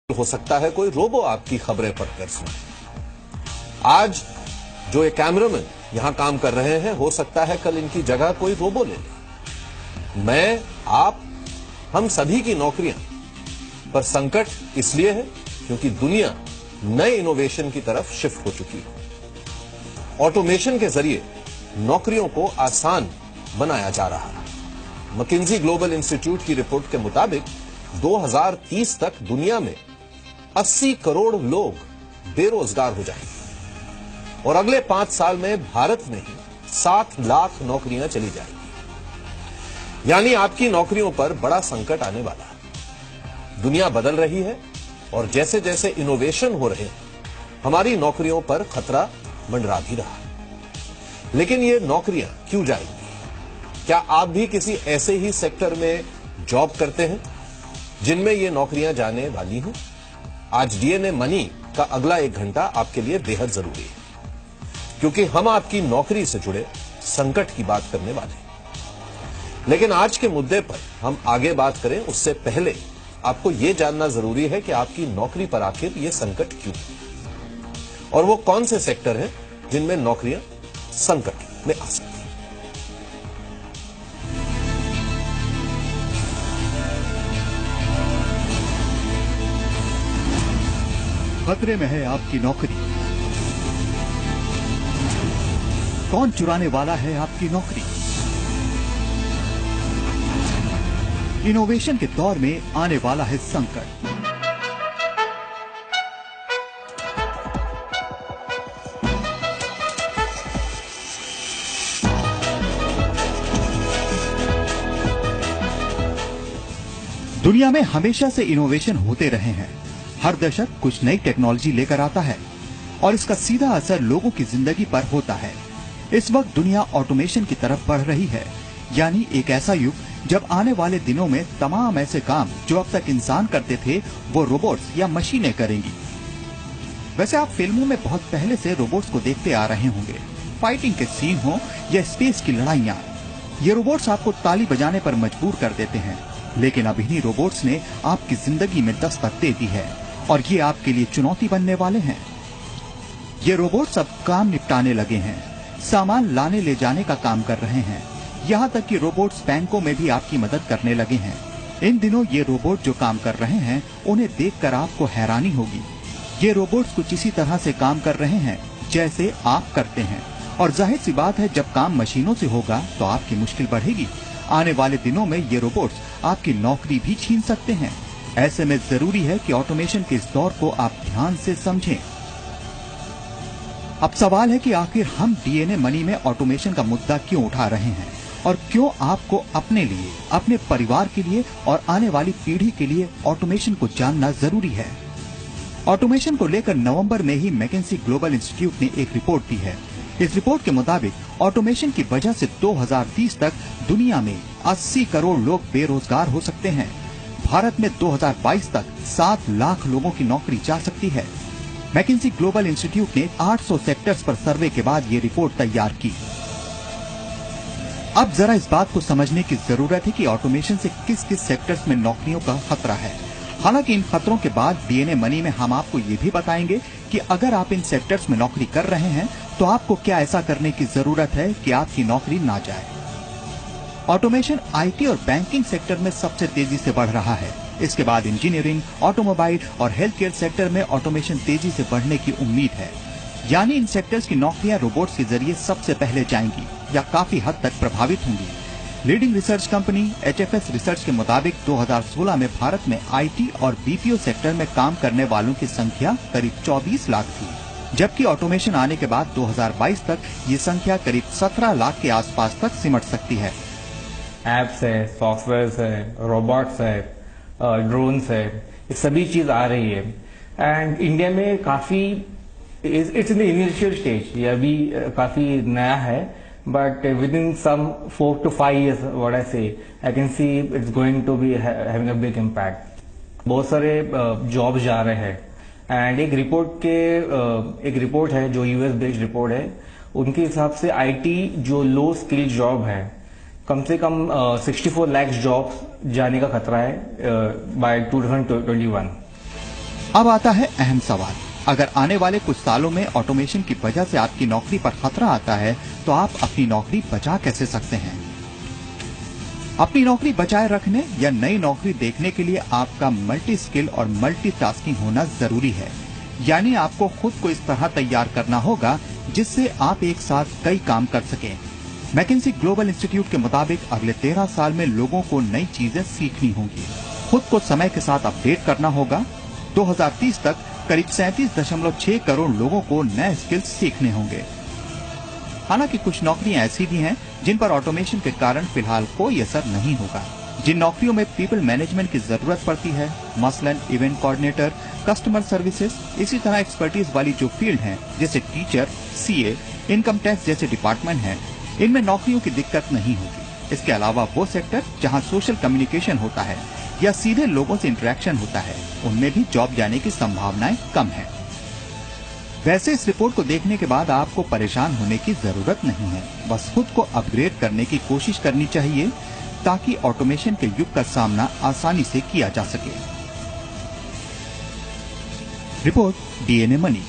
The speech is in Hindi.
हो सकता है कोई रोबो आपकी खबरें पढ़कर सुने। आज जो ये कैमरामैन यहां काम कर रहे हैं, हो सकता है कल इनकी जगह कोई रोबो ले ले। मैं, आप, हम सभी की नौकरियां पर संकट इसलिए है क्योंकि दुनिया नए इनोवेशन की तरफ शिफ्ट हो चुकी है। ऑटोमेशन के जरिए नौकरियों को आसान बनाया जा रहा है। मैकिन्जी ग्लोबल इंस्टीट्यूट की रिपोर्ट के मुताबिक 2030 तक दुनिया में 80 करोड़ लोग बेरोजगार हो जाएंगे और अगले 5 साल में भारत में ही 7 लाख नौकरियां चली जाएंगी। यानी आपकी नौकरियों पर बड़ा संकट आने वाला है। दुनिया बदल रही है और जैसे जैसे इनोवेशन हो रहे हैं, हमारी नौकरियों पर खतरा मंडरा भी रहा है। लेकिन ये नौकरियां क्यों जाएंगी? क्या आप भी किसी ऐसे ही सेक्टर में जॉब करते हैं जिनमें ये नौकरियां जाने वाली हैं? आज डीएनए मनी का अगला 1 घंटा आपके लिए बेहद जरूरी है, क्योंकि हम आपकी नौकरी से जुड़े संकट की बात करने वाले हैं। लेकिन आज के मुद्दे पर हम आगे बात करें उससे पहले आपको यह जानना जरूरी है कि आपकी नौकरी पर आखिर यह संकट क्यों है और वो कौन से सेक्टर हैं जिनमें नौकरियां संकट में आ सकती हैं। खतरे में है आपकी नौकरी। कौन चुराने वाला है आपकी नौकरी? इनोवेशन के दौर में आने वाला है संकट। दुनिया में हमेशा से इनोवेशन होते रहे हैं। हर दशक कुछ नई टेक्नोलॉजी लेकर आता है और इसका सीधा असर लोगों की जिंदगी पर होता है। इस वक्त दुनिया ऑटोमेशन की तरफ बढ़ रही है, यानी एक ऐसा युग जब आने वाले दिनों में तमाम ऐसे काम जो अब तक इंसान करते थे वो रोबोट्स या मशीनें करेंगी। वैसे आप फिल्मों में बहुत पहले से रोबोट्स को देखते आ रहे होंगे। फाइटिंग के सीन हो या स्पेस की लड़ाइयां, ये रोबोट्स आपको ताली बजाने पर मजबूर कर देते हैं। लेकिन अब इन्हीं रोबोट्स ने आपकी जिंदगी में दस्तक दे दी है और ये आपके लिए चुनौती बनने वाले हैं। ये रोबोट्स अब काम निपटाने लगे हैं, सामान लाने ले जाने का काम कर रहे हैं। यहाँ तक कि रोबोट्स बैंकों में भी आपकी मदद करने लगे हैं। इन दिनों ये रोबोट जो काम कर रहे हैं उन्हें देखकर आपको हैरानी होगी। ये रोबोट्स कुछ इसी तरह से काम कर रहे हैं जैसे आप करते हैं, और जाहिर सी बात है जब काम मशीनों से होगा तो आपकी मुश्किल बढ़ेगी। आने वाले दिनों में ये रोबोट्स आपकी नौकरी भी छीन सकते हैं। ऐसे में जरूरी है कि ऑटोमेशन के इस दौर को आप ध्यान से समझें। अब सवाल है कि आखिर हम डीएनए मनी में ऑटोमेशन का मुद्दा क्यों उठा रहे हैं और क्यों आपको अपने लिए, अपने परिवार के लिए और आने वाली पीढ़ी के लिए ऑटोमेशन को जानना जरूरी है। ऑटोमेशन को लेकर नवंबर में ही मैकिन्जी ग्लोबल इंस्टीट्यूट ने एक रिपोर्ट दी है। इस रिपोर्ट के मुताबिक ऑटोमेशन की वजह से 2030 तक दुनिया में 80 करोड़ लोग बेरोजगार हो सकते हैं। भारत में 2022 तक 7 लाख लोगों की नौकरी जा सकती है। मैकिन्जी ग्लोबल इंस्टीट्यूट ने 800 सेक्टर्स पर सर्वे के बाद ये रिपोर्ट तैयार की। अब जरा इस बात को समझने की जरूरत है कि ऑटोमेशन से किस किस सेक्टर्स में नौकरियों का खतरा है। हालांकि इन खतरों के बाद डीएनए मनी में हम आपको ये भी बताएंगे कि अगर आप इन सेक्टर्स में नौकरी कर रहे हैं तो आपको क्या ऐसा करने की जरूरत है कि आपकी नौकरी ना जाए। ऑटोमेशन आईटी और बैंकिंग सेक्टर में सबसे तेजी से बढ़ रहा है। इसके बाद इंजीनियरिंग, ऑटोमोबाइल और हेल्थ केयर सेक्टर में ऑटोमेशन तेजी से बढ़ने की उम्मीद है। यानी इन सेक्टर्स की नौकरियां रोबोट्स के जरिए सबसे पहले जाएंगी या काफी हद तक प्रभावित होंगी। Leading research company HFS research के मुताबिक 2016 में भारत में आईटी और बीपीओ सेक्टर में काम करने वालों की संख्या करीब 24 लाख थी, जबकि ऑटोमेशन आने के बाद 2022 तक ये संख्या करीब 17 लाख के आसपास तक सिमट सकती है। एप्स है, सॉफ्टवेयर है, रोबोट्स है, ड्रोन्स है, ये सभी चीज आ रही है। एंड इंडिया में काफी it's in the initial stage, ये अभी काफी नया है, but with in some 4 to 5 years, what I say, I can see it's going to be having a big impact. बहुत सारे जॉब जा रहे हैं। एंड एक रिपोर्ट है जो यूएस बेस्ड रिपोर्ट है, उनके हिसाब से आईटी जो लो स्किल जॉब है, कम से कम 64 लाख जॉब्स जाने का खतरा है बाय 2021। अब आता है अहम सवाल, अगर आने वाले कुछ सालों में ऑटोमेशन की वजह से आपकी नौकरी पर खतरा आता है तो आप अपनी नौकरी बचा कैसे सकते हैं? अपनी नौकरी बचाए रखने या नई नौकरी देखने के लिए आपका मल्टी स्किल और मल्टीटास्किंग होना जरूरी है। यानी आपको खुद को इस तरह तैयार करना होगा जिससे आप एक साथ कई काम कर सकें। मैकिन्सी ग्लोबल इंस्टीट्यूट के मुताबिक अगले 13 साल में लोगों को नई चीजें सीखनी होंगी, खुद को समय के साथ अपडेट करना होगा। 2030 तक करीब 37.6 करोड़ लोगों को नए स्किल्स सीखने होंगे। हालांकि कुछ नौकरियां ऐसी भी हैं जिन पर ऑटोमेशन के कारण फिलहाल कोई असर नहीं होगा। जिन नौकरियों में पीपल मैनेजमेंट की जरूरत पड़ती है, मसलन इवेंट कोऑर्डिनेटर, कस्टमर सर्विसेज, इसी तरह एक्सपर्टीज वाली जो फील्ड हैं जैसे टीचर, सीए, इनकम टैक्स जैसे डिपार्टमेंट हैं, इनमें नौकरियों की दिक्कत नहीं होगी। इसके अलावा वो सेक्टर जहां सोशल कम्युनिकेशन होता है या सीधे लोगों से इंटरेक्शन होता है, उनमें भी जॉब जाने की संभावनाएं कम है। वैसे इस रिपोर्ट को देखने के बाद आपको परेशान होने की जरूरत नहीं है, बस खुद को अपग्रेड करने की कोशिश करनी चाहिए ताकि ऑटोमेशन के युग का सामना आसानी से किया जा सके। Report DNA money.